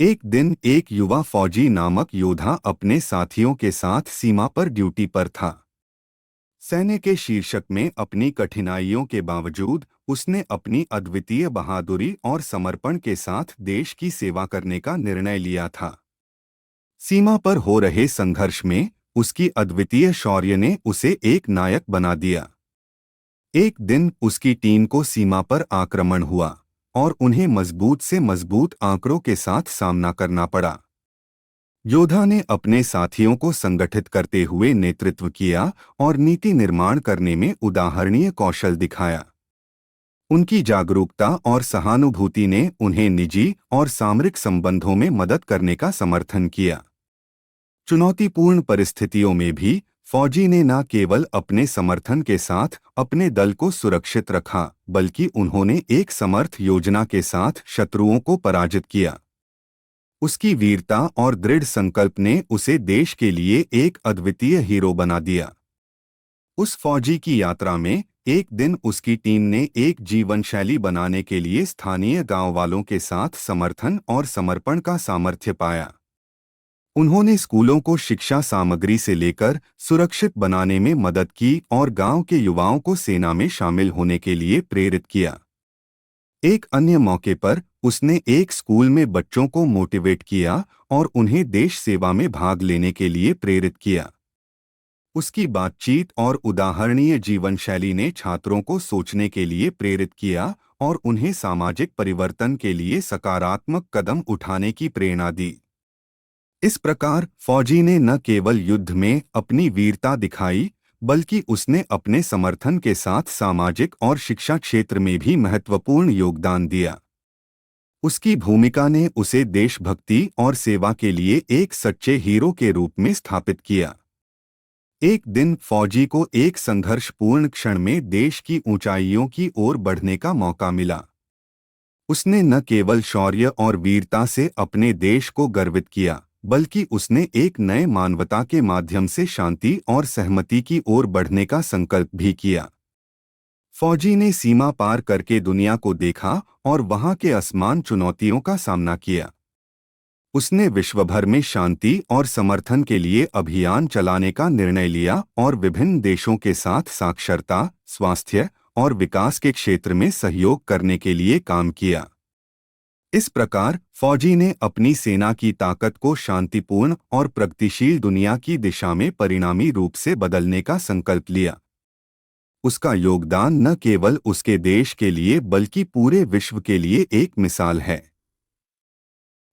एक दिन एक युवा फौजी नामक योद्धा अपने साथियों के साथ सीमा पर ड्यूटी पर था। सैन्य के शीर्षक में अपनी कठिनाइयों के बावजूद उसने अपनी अद्वितीय बहादुरी और समर्पण के साथ देश की सेवा करने का निर्णय लिया था। सीमा पर हो रहे संघर्ष में उसकी अद्वितीय शौर्य ने उसे एक नायक बना दिया। एक दिन उसकी टीम को सीमा पर आक्रमण हुआ और उन्हें मजबूत से मजबूत आंकड़ों के साथ सामना करना पड़ा। योद्धा ने अपने साथियों को संगठित करते हुए नेतृत्व किया और नीति निर्माण करने में उदाहरणीय कौशल दिखाया। उनकी जागरूकता और सहानुभूति ने उन्हें निजी और सामरिक संबंधों में मदद करने का समर्थन किया। चुनौतीपूर्ण परिस्थितियों में भी फौजी ने न केवल अपने समर्थन के साथ अपने दल को सुरक्षित रखा, बल्कि उन्होंने एक समर्थ योजना के साथ शत्रुओं को पराजित किया। उसकी वीरता और दृढ़ संकल्प ने उसे देश के लिए एक अद्वितीय हीरो बना दिया। उस फौजी की यात्रा में एक दिन उसकी टीम ने एक जीवन शैली बनाने के लिए स्थानीय गांव वालों के साथ समर्थन और समर्पण का सामर्थ्य पाया। उन्होंने स्कूलों को शिक्षा सामग्री से लेकर सुरक्षित बनाने में मदद की और गांव के युवाओं को सेना में शामिल होने के लिए प्रेरित किया। एक अन्य मौके पर उसने एक स्कूल में बच्चों को मोटिवेट किया और उन्हें देश सेवा में भाग लेने के लिए प्रेरित किया। उसकी बातचीत और उदाहरणीय जीवन शैली ने छात्रों को सोचने के लिए प्रेरित किया और उन्हें सामाजिक परिवर्तन के लिए सकारात्मक कदम उठाने की प्रेरणा दी। इस प्रकार फौजी ने न केवल युद्ध में अपनी वीरता दिखाई, बल्कि उसने अपने समर्थन के साथ सामाजिक और शिक्षा क्षेत्र में भी महत्वपूर्ण योगदान दिया। उसकी भूमिका ने उसे देशभक्ति और सेवा के लिए एक सच्चे हीरो के रूप में स्थापित किया। एक दिन फौजी को एक संघर्षपूर्ण क्षण में देश की ऊंचाइयों की ओर बढ़ने का मौका मिला। उसने न केवल शौर्य और वीरता से अपने देश को गर्वित किया, बल्कि उसने एक नए मानवता के माध्यम से शांति और सहमति की ओर बढ़ने का संकल्प भी किया। फौजी ने सीमा पार करके दुनिया को देखा और वहां के असमान चुनौतियों का सामना किया। उसने विश्वभर में शांति और समर्थन के लिए अभियान चलाने का निर्णय लिया और विभिन्न देशों के साथ साक्षरता, स्वास्थ्य और विकास के क्षेत्र में सहयोग करने के लिए काम किया। इस प्रकार फौजी ने अपनी सेना की ताकत को शांतिपूर्ण और प्रगतिशील दुनिया की दिशा में परिणामी रूप से बदलने का संकल्प लिया। उसका योगदान न केवल उसके देश के लिए बल्कि पूरे विश्व के लिए एक मिसाल है।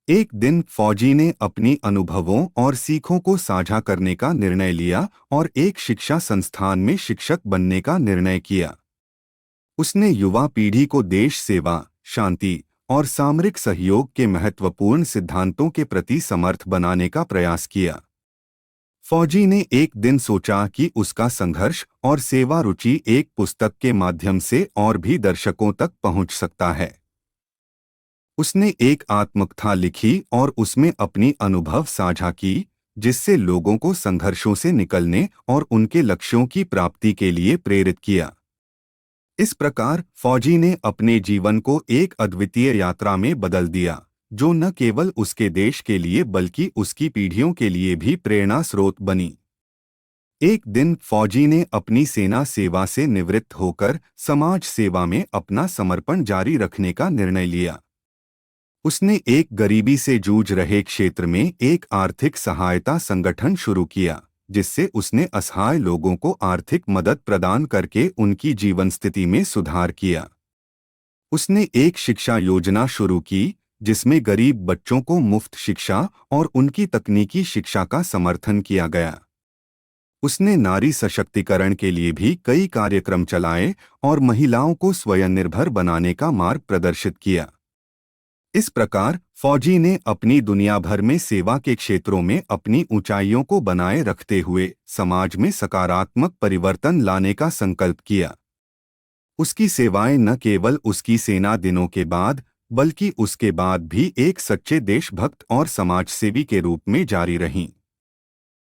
एक दिन फौजी ने अपनी अनुभवों और सीखों को साझा करने का निर्णय लिया और एक शिक्षा संस्थान में शिक्षक बनने का निर्णय किया। उसने युवा पीढ़ी को देश सेवा, शांति और सामरिक सहयोग के महत्वपूर्ण सिद्धांतों के प्रति समर्थ बनाने का प्रयास किया। फौजी ने एक दिन सोचा कि उसका संघर्ष और सेवा रुचि एक पुस्तक के माध्यम से और भी दर्शकों तक पहुंच सकता है। उसने एक आत्मकथा लिखी और उसमें अपनी अनुभव साझा की, जिससे लोगों को संघर्षों से निकलने और उनके लक्ष्यों की प्राप्ति के लिए प्रेरित किया। इस प्रकार फौजी ने अपने जीवन को एक अद्वितीय यात्रा में बदल दिया, जो न केवल उसके देश के लिए बल्कि उसकी पीढ़ियों के लिए भी प्रेरणा स्रोत बनी। एक दिन फौजी ने अपनी सेना सेवा से निवृत्त होकर समाज सेवा में अपना समर्पण जारी रखने का निर्णय लिया। उसने एक गरीबी से जूझ रहे क्षेत्र में एक आर्थिक सहायता संगठन शुरू किया, जिससे उसने असहाय लोगों को आर्थिक मदद प्रदान करके उनकी जीवन स्थिति में सुधार किया। उसने एक शिक्षा योजना शुरू की, जिसमें गरीब बच्चों को मुफ्त शिक्षा और उनकी तकनीकी शिक्षा का समर्थन किया गया। उसने नारी सशक्तिकरण के लिए भी कई कार्यक्रम चलाए और महिलाओं को स्वयंनिर्भर बनाने का मार्ग प्रदर्शित किया। इस प्रकार फौजी ने अपनी दुनिया भर में सेवा के क्षेत्रों में अपनी ऊंचाइयों को बनाए रखते हुए समाज में सकारात्मक परिवर्तन लाने का संकल्प किया। उसकी सेवाएं न केवल उसकी सेना दिनों के बाद, बल्कि उसके बाद भी एक सच्चे देशभक्त और समाजसेवी के रूप में जारी रहीं।